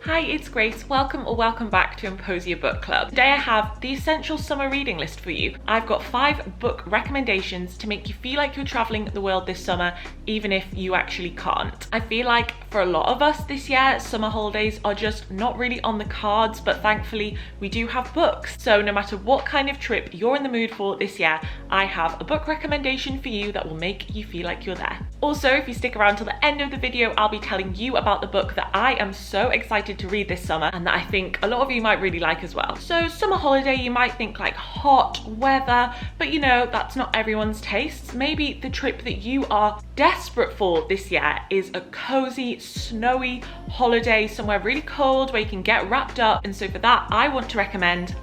Hi, it's Grace. Welcome or welcome back to Emposia Book Club. Today I have the essential summer reading list for you. I've got 5 book recommendations to make you feel like you're traveling the world this summer, even if you actually can't. I feel like for a lot of us this year, summer holidays are just not really on the cards, but thankfully we do have books. So no matter what kind of trip you're in the mood for this year, I have a book recommendation for you that will make you feel like you're there. Also, if you stick around till the end of the video, I'll be telling you about the book that I am so excited to read this summer and that I think a lot of you might really like as well. So summer holiday, you might think like hot weather, but you know, that's not everyone's tastes. Maybe the trip that you are desperate for this year is a cozy, snowy holiday somewhere really cold where you can get wrapped up. And so for that, I want to recommend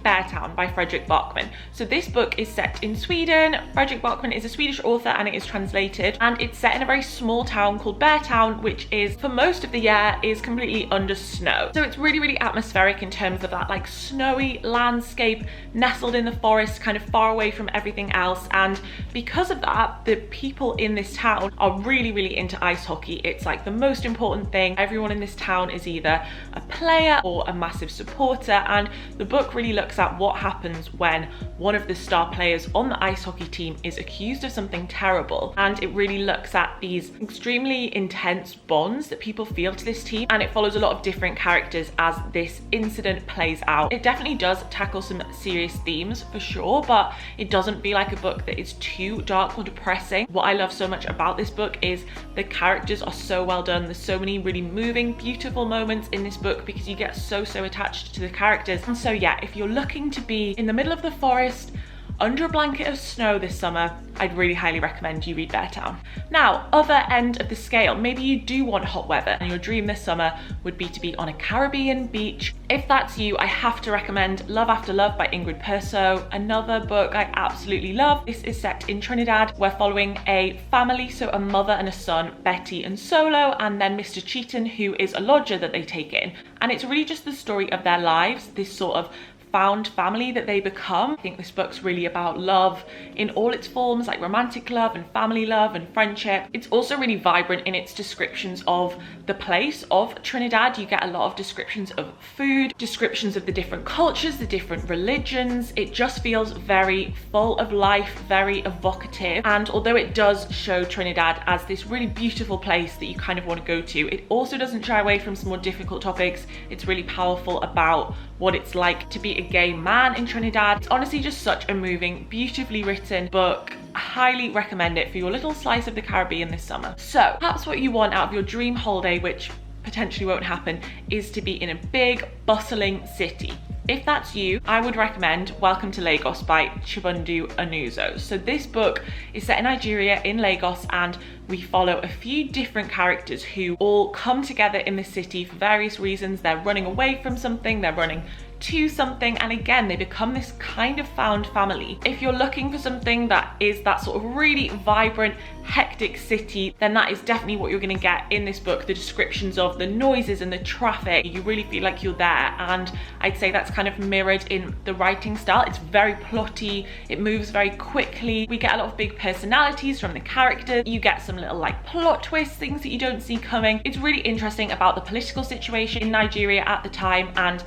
Beartown by Fredrik Backman. So this book is set in Sweden. Fredrik Backman is a Swedish author and it is translated, and it's set in a very small town called Beartown, which is for most of the year is completely under snow. So it's really, really atmospheric in terms of that like snowy landscape nestled in the forest, kind of far away from everything else. And because of that, the people in this town are really, really into ice hockey. It's like the most important thing. Everyone in this town is either a player or a massive supporter, and the book really looks at what happens when one of the star players on the ice hockey team is accused of something terrible. And it really looks at these extremely intense bonds that people feel to this team, and it follows a lot of different characters as this incident plays out. It definitely does tackle some serious themes for sure, but it doesn't feel like a book that is too dark or depressing. What I love so much about this book is the characters are so well done. There's so many really moving, beautiful moments in this book because you get so attached to the characters. And so yeah, if you're looking to be in the middle of the forest under a blanket of snow this summer, I'd really highly recommend you read Beartown. Now, other end of the scale, maybe you do want hot weather and your dream this summer would be to be on a Caribbean beach. If that's you, I have to recommend Love After Love by Ingrid Persaud, another book I absolutely love. This is set in Trinidad. We're following a family, so a mother and a son, Betty and Solo, and then Mr. Cheaton, who is a lodger that they take in. And it's really just the story of their lives, this sort of found family that they become. I think this book's really about love in all its forms, like romantic love and family love and friendship. It's also really vibrant in its descriptions of the place of Trinidad. You get a lot of descriptions of food, descriptions of the different cultures, the different religions. It just feels very full of life, very evocative. And although it does show Trinidad as this really beautiful place that you kind of want to go to, it also doesn't shy away from some more difficult topics. It's really powerful about what it's like to be a gay man in Trinidad. It's honestly just such a moving, beautifully written book. I highly recommend it for your little slice of the Caribbean this summer. So perhaps what you want out of your dream holiday, which potentially won't happen, is to be in a big, bustling city. If that's you, I would recommend Welcome to Lagos by Chibundu Onuzo. So this book is set in Nigeria, in Lagos, and we follow a few different characters who all come together in the city for various reasons. They're running away from something, they're running to something, and again, they become this kind of found family. If you're looking for something that is that sort of really vibrant, hectic city, then that is definitely what you're gonna get in this book. The descriptions of the noises and the traffic, you really feel like you're there, and I'd say that's kind of mirrored in the writing style. It's very plotty, it moves very quickly. We get a lot of big personalities from the characters. You get some little like plot twists, things that you don't see coming. It's really interesting about the political situation in Nigeria at the time, and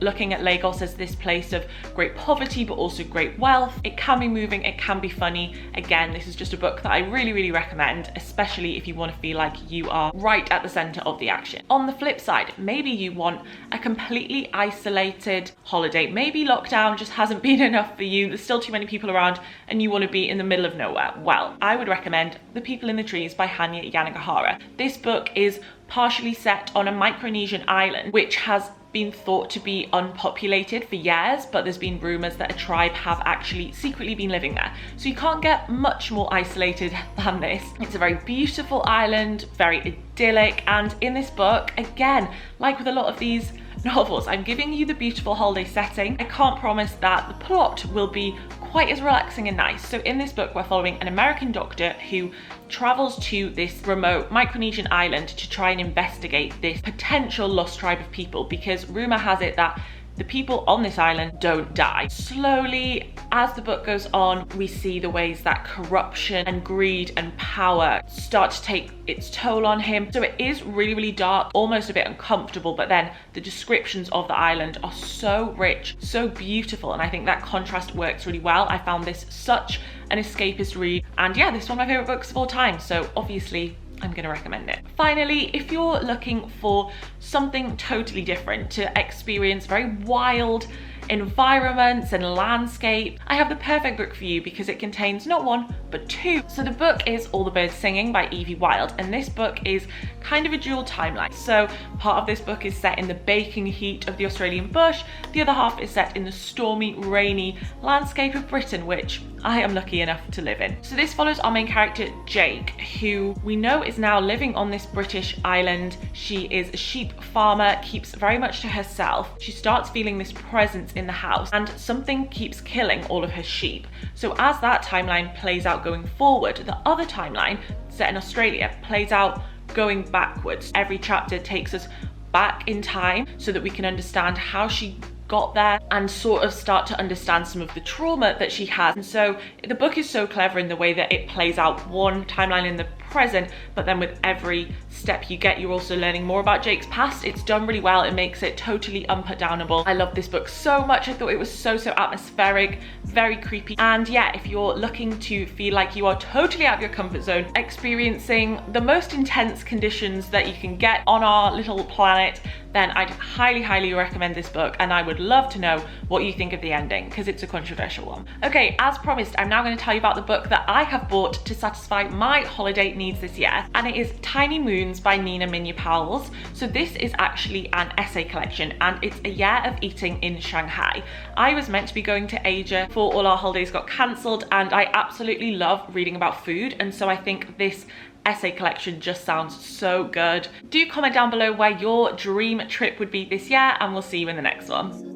looking at Lagos as this place of great poverty but also great wealth. It can be moving, it can be funny. Again, this is just a book that I really recommend, especially if you want to feel like you are right at the center of the action. On the flip side, maybe you want a completely isolated holiday. Maybe lockdown just hasn't been enough for you, there's still too many people around and you want to be in the middle of nowhere. Well, I would recommend The People in the Trees by Hanya Yanigahara. This book is partially set on a Micronesian island which has been thought to be unpopulated for years, but there's been rumors that a tribe have actually secretly been living there. So you can't get much more isolated than this. It's a very beautiful island, very idyllic, and in this book, again, like with a lot of these novels, I'm giving you the beautiful holiday setting. I can't promise that the plot will be quite as relaxing and nice. So in this book, we're following an American doctor who travels to this remote Micronesian island to try and investigate this potential lost tribe of people, because rumor has it that the people on this island don't die. Slowly, as the book goes on, we see the ways that corruption and greed and power start to take its toll on him. So it is really, really dark, almost a bit uncomfortable, but then the descriptions of the island are so rich, so beautiful, and I think that contrast works really well. I found this such an escapist read, and yeah, this is one of my favorite books of all time, so obviously I'm gonna recommend it. Finally, if you're looking for something totally different to experience very wild environments and landscape, I have the perfect book for you because it contains not one, but two. So the book is All the Birds Singing by Evie Wyld, and this book is kind of a dual timeline. So part of this book is set in the baking heat of the Australian bush, the other half is set in the stormy, rainy landscape of Britain, which I am lucky enough to live in. So this follows our main character, Jake, who we know is now living on this British island. She is a sheep farmer, keeps very much to herself. She starts feeling this presence in the house, and something keeps killing all of her sheep. So as that timeline plays out going forward, the other timeline, set in Australia, plays out going backwards. Every chapter takes us back in time so that we can understand how she got there and sort of start to understand some of the trauma that she has. And so the book is so clever in the way that it plays out one timeline in the present, but then with every step you get, you're also learning more about Jake's past. It's done really well. It makes it totally unputdownable. I love this book so much. I thought it was so atmospheric, very creepy. And yeah, if you're looking to feel like you are totally out of your comfort zone, experiencing the most intense conditions that you can get on our little planet, then I'd highly recommend this book, and I would love to know what you think of the ending because it's a controversial one. Okay, as promised, I'm now going to tell you about the book that I have bought to satisfy my holiday needs this year, and it is Tiny Moons by Nina Mingya Powles. So this is actually an essay collection, and it's a year of eating in Shanghai. I was meant to be going to Asia before all our holidays got cancelled, and I absolutely love reading about food, and so I think this essay collection just sounds so good. Do comment down below where your dream trip would be this year, and we'll see you in the next one.